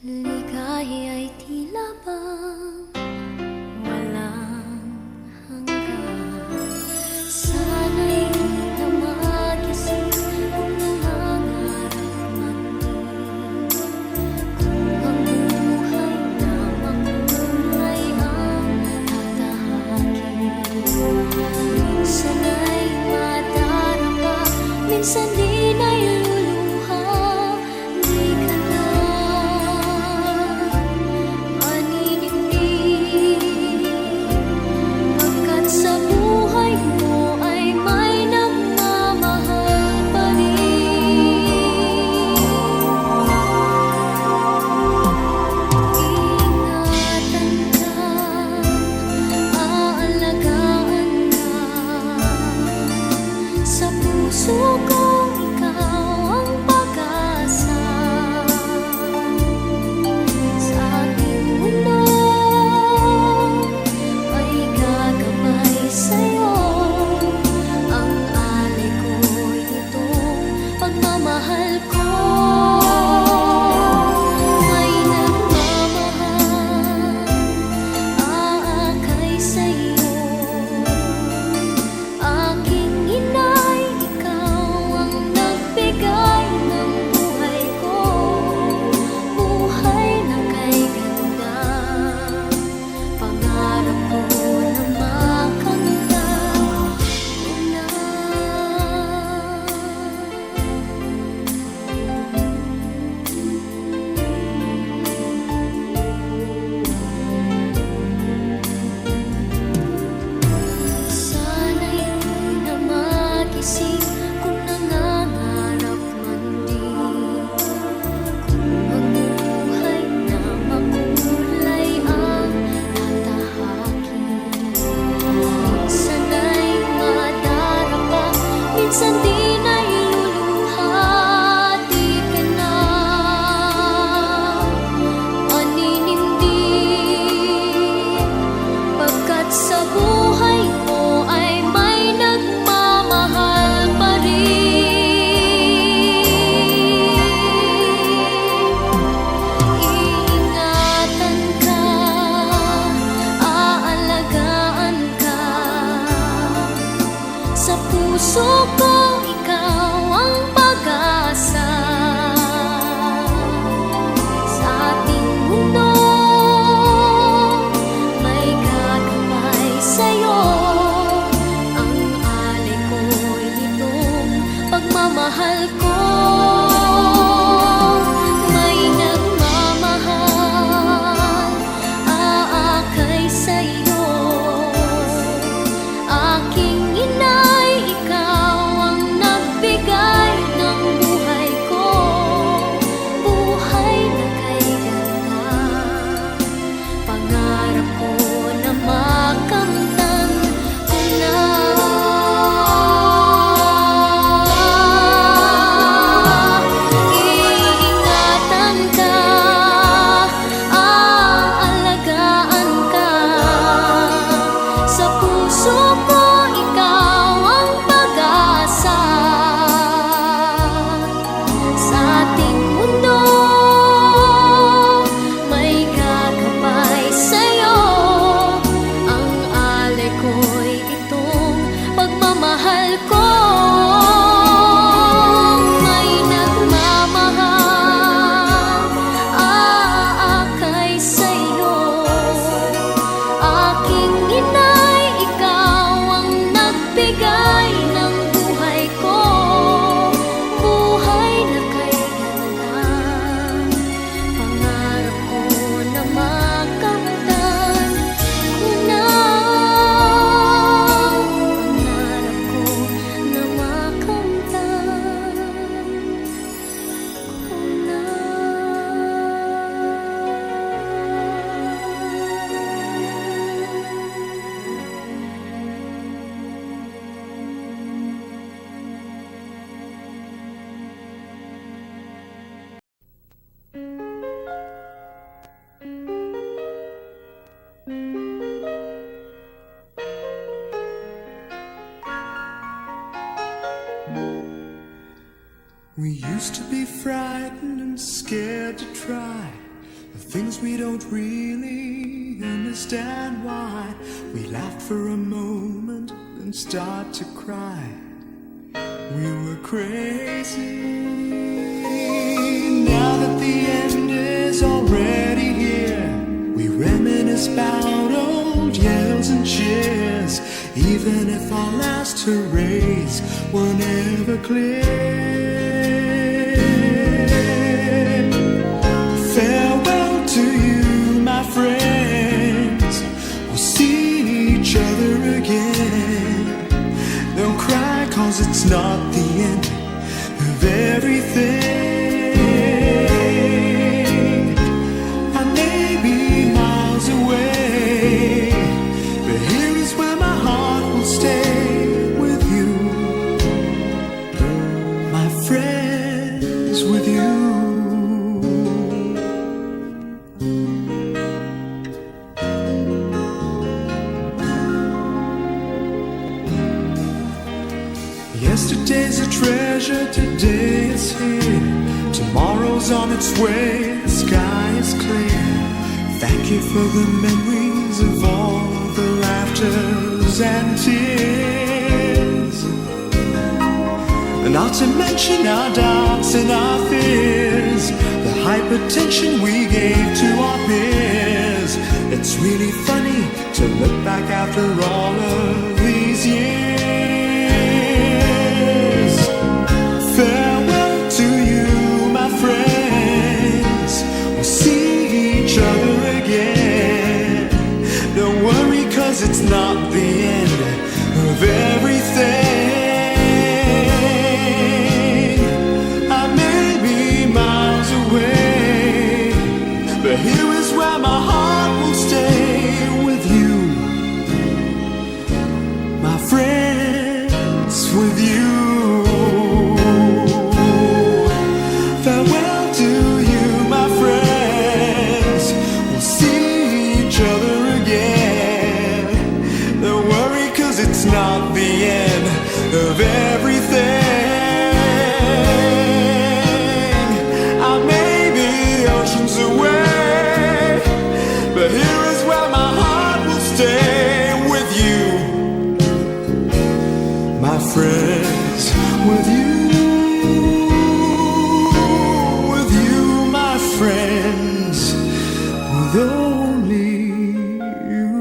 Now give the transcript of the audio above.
Ligaya'y tila bang walang hanggan. Sana'y di na magising kung nangangarap man din. Kung ang buhay na makulay ang tatahakin. Minsan ay madarapa, minsan di na'y luluha. Di ka na pagkat sa buhay mo ay may nagmamahal pa rin. Ingatan ka, aalagaan ka. Sa puso kong ikaw ang pag-asa. Sa ating mundo ay gagabay sa'yo. Ang alay ko'y itong pagmamahal ko. May nagmamahal, aakay sa'yo. Aking inay, ikaw ang nagbigay ng buhay ko. Buhay na kay ganda, pangarap ko na makamtan mo na. Sana'y di na magising kung nangangarap man din. Kung ang buhay na makulay ang tatahakin. Minsan ay madarapa, minsan di na'y luluha. Di ka na maninindig, pagkat sa buhay mo ay may nagmamahal pa rin. Iingatan ka, aalagaan ka. Sa puso ko ikaw ang pag-asa. Sa ating mundo may gagabay sa'yo. Ang alay ko'y itong pagmamahal ko. May nagmamahal, aakay sa'yo. Aking inay, ikaw ang nagbigay ng buhay ko. Buhay na kay ganda, pangarap ko na makamtan ko na. Iingatan ka, aalagaan ka. Sa puso ko ikaw ang pag-asa. Sa ating mundo may gagabay sa'yo. Ang alay ko'y itong pagmamahal ko. May nagmamahal, aakay sa'yo. Aking inay, ikaw ang nagbigay ng buhay ko. Buhay na kay ganda, pangarap ko na makamtan ko na. Pangarap ko na makamtan ko na. We used to be frightened and scared to try the things we don't really understand why. We laugh for a moment and start to cry. We were crazy. Now that the end is already here, we reminisce about old yells and cheers, even if our last hurrays were never clear. Farewell to you, my friends. We'll see each other again. Don't cry, 'cause it's not the end of everything. I may be miles away, but here is where my heart will stay with you, my friends, with you. Yesterday's a treasure, today is here. Tomorrow's on its way, the sky is clear. Thank you for the memories of all the laughters and tears, and not to mention our doubts and our fears, the hypertension we gave to our peers. It's really funny to look back after all of these years. Farewell to you, my friends. We'll see each other again. Don't worry, 'cause it's not the end of everything. I may be miles away, but here is where my heart will stay with you, my friends, with you. Farewell to you, my friends. We'll see each other again. Don't worry, 'cause it's not the end of everything. I may be oceans away, but here is where my heart will stay with you, my friends, with you. Friends, with only you.